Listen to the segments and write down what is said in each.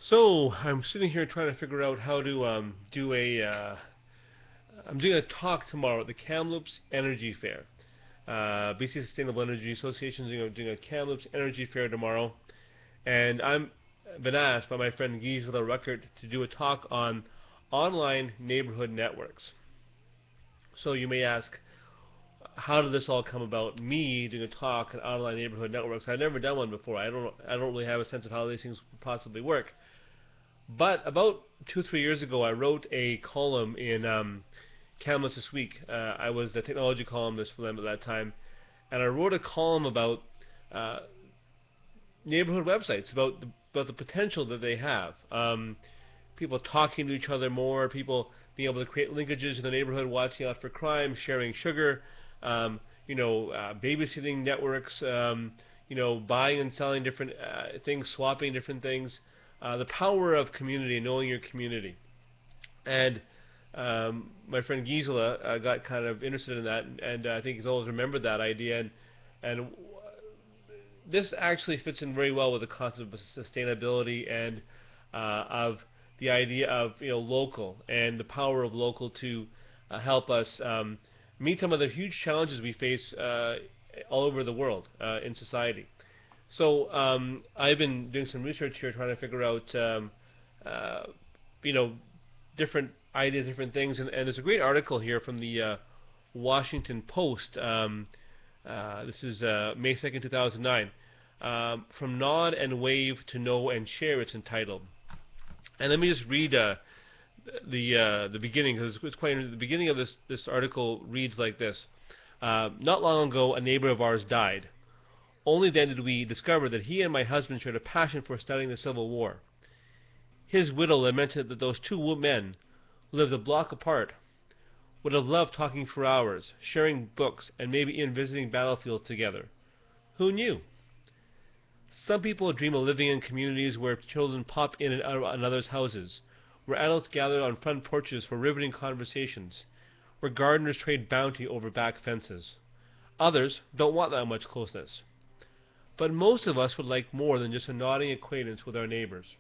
So I'm sitting here trying to figure out how to do a. I'm doing a talk tomorrow at the Kamloops Energy Fair. BC Sustainable Energy Association is doing a Kamloops Energy Fair tomorrow, and I'm been asked by my friend Gisela Ruckert to do a talk on online neighborhood networks. So you may ask, how did this all come about? Me doing a talk on online neighborhood networks. I've never done one before. I don't really have a sense of how these things possibly work. But about 2 or 3 years ago, I wrote a column in Kamloops This Week. I was the technology columnist for them at that time, and I wrote a column about uh, neighborhood websites, about the potential that they have. People talking to each other more, people being able to create linkages in the neighborhood, watching out for crime, sharing sugar, babysitting networks, buying and selling different things, swapping different things. The power of community, knowing your community. And my friend Gisela got kind of interested in that, and I think he's always remembered that idea. And this actually fits in very well with the concept of sustainability and of the idea of local and the power of local to help us meet some of the huge challenges we face all over the world in society. So I've been doing some research here, trying to figure out, uh, you know, different ideas, different things, and there's a great article here from the Washington Post. This is May 2nd, 2009. From Nod and Wave to Know and Share, it's entitled. And let me just read the beginning, because it's quite interesting. The beginning of this article reads like this: Not long ago, a neighbor of ours died. Only then did we discover that he and my husband shared a passion for studying the Civil War. His widow lamented that those two men, who lived a block apart, would have loved talking for hours, sharing books, and maybe even visiting battlefields together. Who knew? Some people dream of living in communities where children pop in and out of another's houses, where adults gather on front porches for riveting conversations, where gardeners trade bounty over back fences. Others don't want that much closeness. But most of us would like more than just a nodding acquaintance with our neighbors.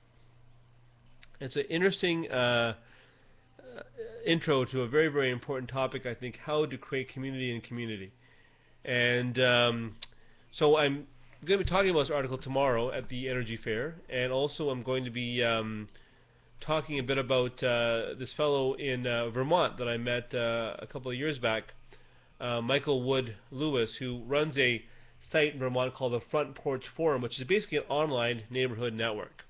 It's an interesting intro to a very, very important topic, I think, how to create community in community. And so I'm going to be talking about this article tomorrow at the Energy Fair, and also I'm going to be talking a bit about this fellow in Vermont that I met a couple of years back, Michael Wood Lewis, who runs a site in Vermont called the Front Porch Forum, which is basically an online neighborhood network.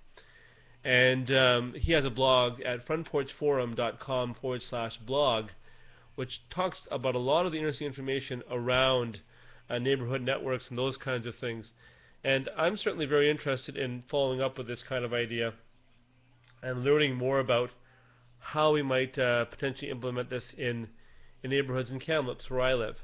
And he has a blog at frontporchforum.com/blog, which talks about a lot of the interesting information around neighborhood networks and those kinds of things. And I'm certainly very interested in following up with this kind of idea and learning more about how we might potentially implement this in neighborhoods in Kamloops, where I live.